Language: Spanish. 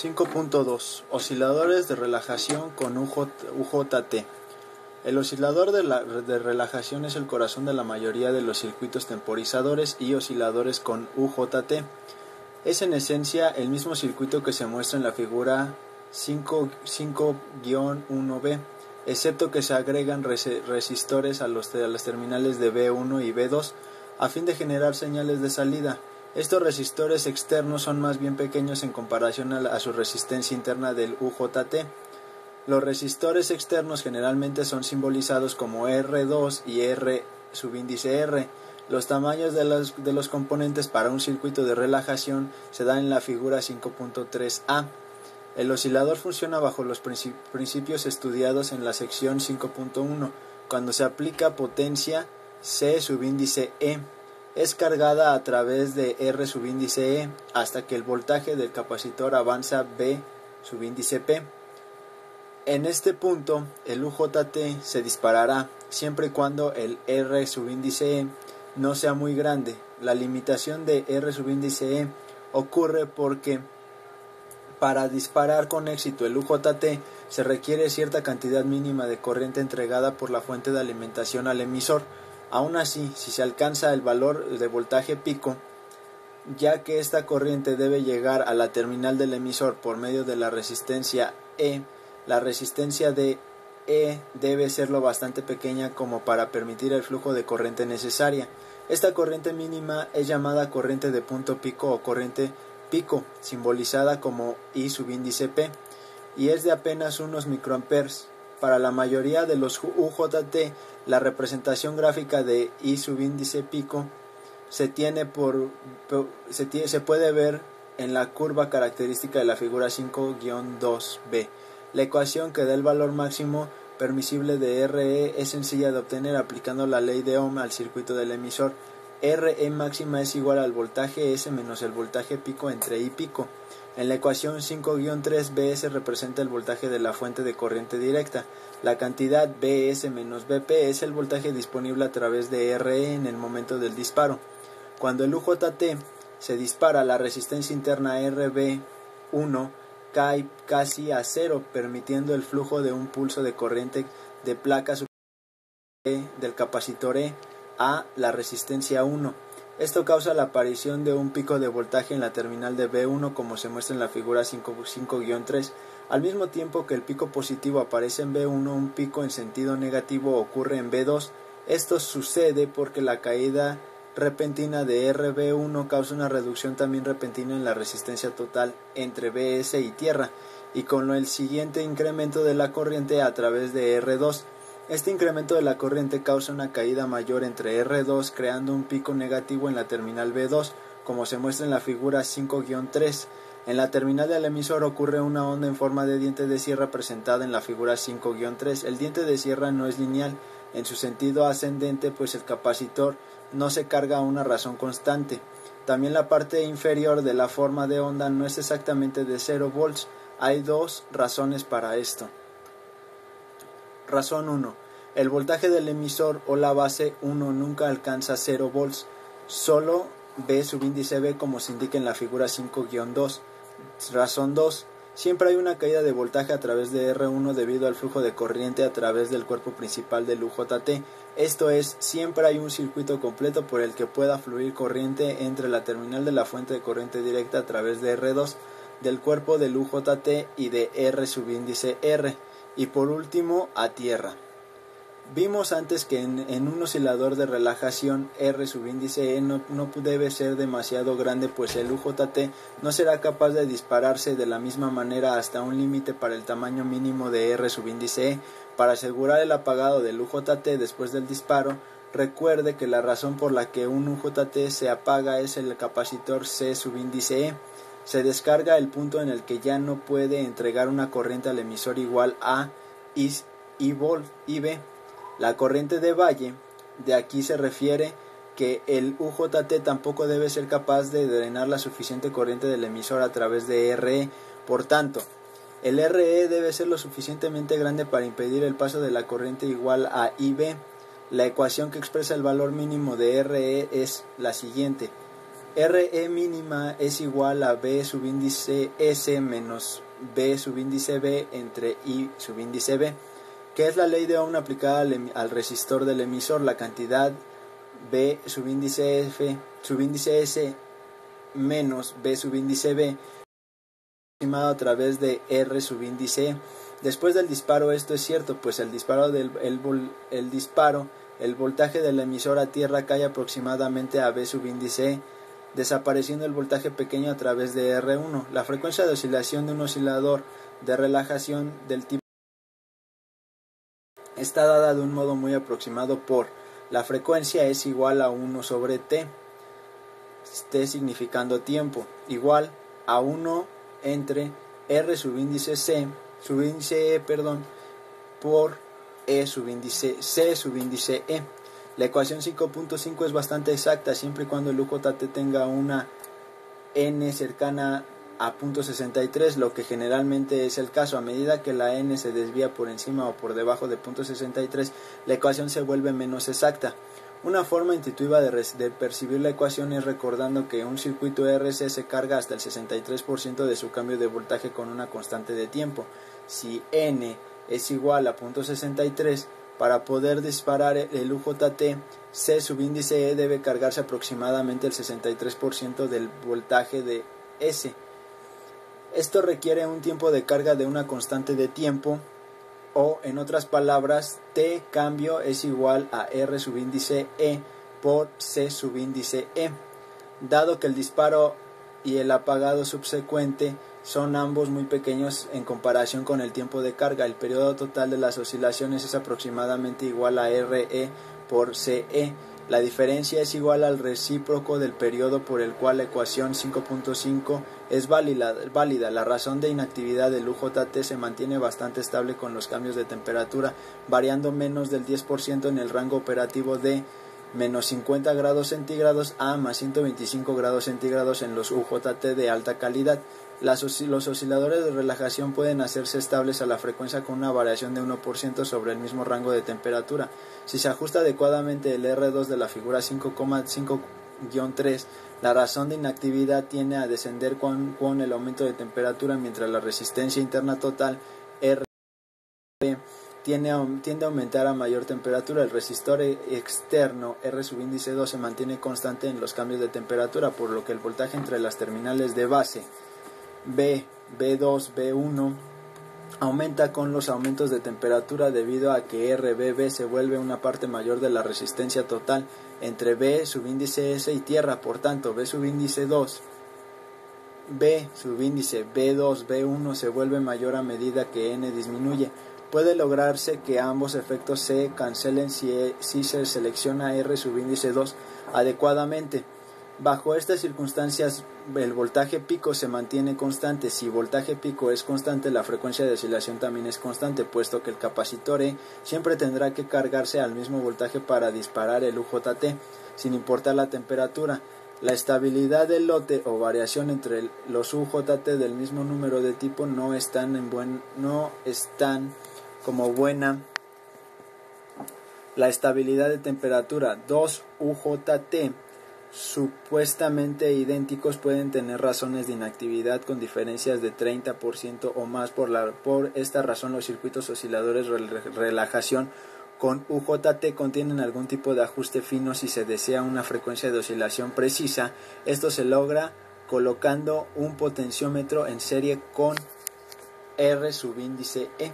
5.2 Osciladores de relajación con UJT. El oscilador de relajación es el corazón de la mayoría de los circuitos temporizadores y osciladores con UJT. Es en esencia el mismo circuito que se muestra en la figura 5-1b, excepto que se agregan resistores a las terminales de B1 y B2 a fin de generar señales de salida. Estos resistores externos son más bien pequeños en comparación a su resistencia interna del UJT. Los resistores externos generalmente son simbolizados como R2 y R subíndice R. Los tamaños de los componentes para un circuito de relajación se dan en la figura 5.3a. El oscilador funciona bajo los principios estudiados en la sección 5.1, cuando se aplica potencia C subíndice E. Es cargada a través de R subíndice E hasta que el voltaje del capacitor avanza B subíndice P. En este punto, el UJT se disparará siempre y cuando el R subíndice E no sea muy grande. La limitación de R subíndice E ocurre porque para disparar con éxito el UJT se requiere cierta cantidad mínima de corriente entregada por la fuente de alimentación al emisor. Aún así, si se alcanza el valor de voltaje pico, ya que esta corriente debe llegar a la terminal del emisor por medio de la resistencia E, la resistencia de E debe ser lo bastante pequeña como para permitir el flujo de corriente necesaria. Esta corriente mínima es llamada corriente de punto pico o corriente pico, simbolizada como I subíndice P, y es de apenas unos microamperes. Para la mayoría de los UJT, la representación gráfica de I subíndice pico se puede ver en la curva característica de la figura 5-2b. La ecuación que da el valor máximo permisible de RE es sencilla de obtener aplicando la ley de Ohm al circuito del emisor. RE máxima es igual al voltaje S menos el voltaje pico entre I pico. En la ecuación 5-3, Bs representa el voltaje de la fuente de corriente directa. La cantidad Bs menos Bp es el voltaje disponible a través de RE en el momento del disparo. Cuando el UJT se dispara, la resistencia interna RB1 cae casi a cero, permitiendo el flujo de un pulso de corriente de placa del capacitor E a la resistencia 1. Esto causa la aparición de un pico de voltaje en la terminal de B1 como se muestra en la figura 5-3. Al mismo tiempo que el pico positivo aparece en B1, un pico en sentido negativo ocurre en B2. Esto sucede porque la caída repentina de RB1 causa una reducción también repentina en la resistencia total entre Bs y tierra, y con el siguiente incremento de la corriente a través de R2. Este incremento de la corriente causa una caída mayor entre R2, creando un pico negativo en la terminal B2, como se muestra en la figura 5-3. En la terminal del emisor ocurre una onda en forma de diente de sierra presentada en la figura 5-3. El diente de sierra no es lineal en su sentido ascendente, pues el capacitor no se carga a una razón constante. También la parte inferior de la forma de onda no es exactamente de 0 volts. Hay dos razones para esto. Razón 1. El voltaje del emisor o la base 1 nunca alcanza 0 volts, solo B subíndice B como se indica en la figura 5-2. Razón 2. Siempre hay una caída de voltaje a través de R1 debido al flujo de corriente a través del cuerpo principal del UJT. Esto es, siempre hay un circuito completo por el que pueda fluir corriente entre la terminal de la fuente de corriente directa a través de R2, del cuerpo del UJT y de R subíndice R. Y por último, a tierra. Vimos antes que en un oscilador de relajación R subíndice E no debe ser demasiado grande, pues el UJT no será capaz de dispararse de la misma manera hasta un límite para el tamaño mínimo de R subíndice E. Para asegurar el apagado del UJT después del disparo, recuerde que la razón por la que un UJT se apaga es el capacitor C subíndice E. Se descarga el punto en el que ya no puede entregar una corriente al emisor igual a IB. La corriente de valle de aquí se refiere que el UJT tampoco debe ser capaz de drenar la suficiente corriente del emisor a través de RE. Por tanto, el RE debe ser lo suficientemente grande para impedir el paso de la corriente igual a IB. La ecuación que expresa el valor mínimo de RE es la siguiente. RE mínima es igual a B subíndice S menos B subíndice B entre I subíndice B, que es la ley de Ohm aplicada al resistor del emisor. La cantidad B subíndice S menos B subíndice B aproximado a través de R subíndice E. Después del disparo esto es cierto, pues el voltaje del emisor a tierra cae aproximadamente a B subíndice E, desapareciendo el voltaje pequeño a través de R1. La frecuencia de oscilación de un oscilador de relajación del tipo está dada de un modo muy aproximado por la frecuencia es igual a 1 sobre T significando tiempo, igual a 1 entre R subíndice E, por E subíndice C subíndice E. La ecuación 5.5 es bastante exacta siempre y cuando el UJT tenga una n cercana a 0.63, lo que generalmente es el caso. A medida que la n se desvía por encima o por debajo de 0.63, la ecuación se vuelve menos exacta. Una forma intuitiva de percibir la ecuación es recordando que un circuito RC se carga hasta el 63% de su cambio de voltaje con una constante de tiempo. Si n es igual a 0.63, para poder disparar el UJT, C subíndice E debe cargarse aproximadamente el 63% del voltaje de S. Esto requiere un tiempo de carga de una constante de tiempo, o en otras palabras, T cambio es igual a R subíndice E por C subíndice E. Dado que el disparo y el apagado subsecuente son ambos muy pequeños en comparación con el tiempo de carga, el periodo total de las oscilaciones es aproximadamente igual a RE por CE. La diferencia es igual al recíproco del periodo, por el cual la ecuación 5.5 es válida. La razón de inactividad del UJT se mantiene bastante estable con los cambios de temperatura, variando menos del 10% en el rango operativo de menos 50 grados centígrados a más 125 grados centígrados en los UJT de alta calidad. Los osciladores de relajación pueden hacerse estables a la frecuencia con una variación de 1% sobre el mismo rango de temperatura. Si se ajusta adecuadamente el R2 de la figura 5,5-3, la razón de inactividad tiende a descender con el aumento de temperatura, mientras la resistencia interna total R tiende a aumentar a mayor temperatura. El resistor externo R subíndice 2 se mantiene constante en los cambios de temperatura, por lo que el voltaje entre las terminales de base B, B2, B1 aumenta con los aumentos de temperatura, debido a que RBB se vuelve una parte mayor de la resistencia total entre B subíndice S y tierra. Por tanto, B subíndice B2, B1 se vuelve mayor a medida que N disminuye. Puede lograrse que ambos efectos se cancelen si se selecciona R subíndice 2 adecuadamente. Bajo estas circunstancias, el voltaje pico se mantiene constante. Si voltaje pico es constante, la frecuencia de oscilación también es constante, puesto que el capacitor E siempre tendrá que cargarse al mismo voltaje para disparar el UJT, sin importar la temperatura. La estabilidad del lote o variación entre los UJT del mismo número de tipo no están como buena. La estabilidad de temperatura, 2 UJT supuestamente idénticos pueden tener razones de inactividad con diferencias de 30% o más. Por esta razón, los circuitos osciladores de relajación con UJT contienen algún tipo de ajuste fino si se desea una frecuencia de oscilación precisa. Esto se logra colocando un potenciómetro en serie con R subíndice E.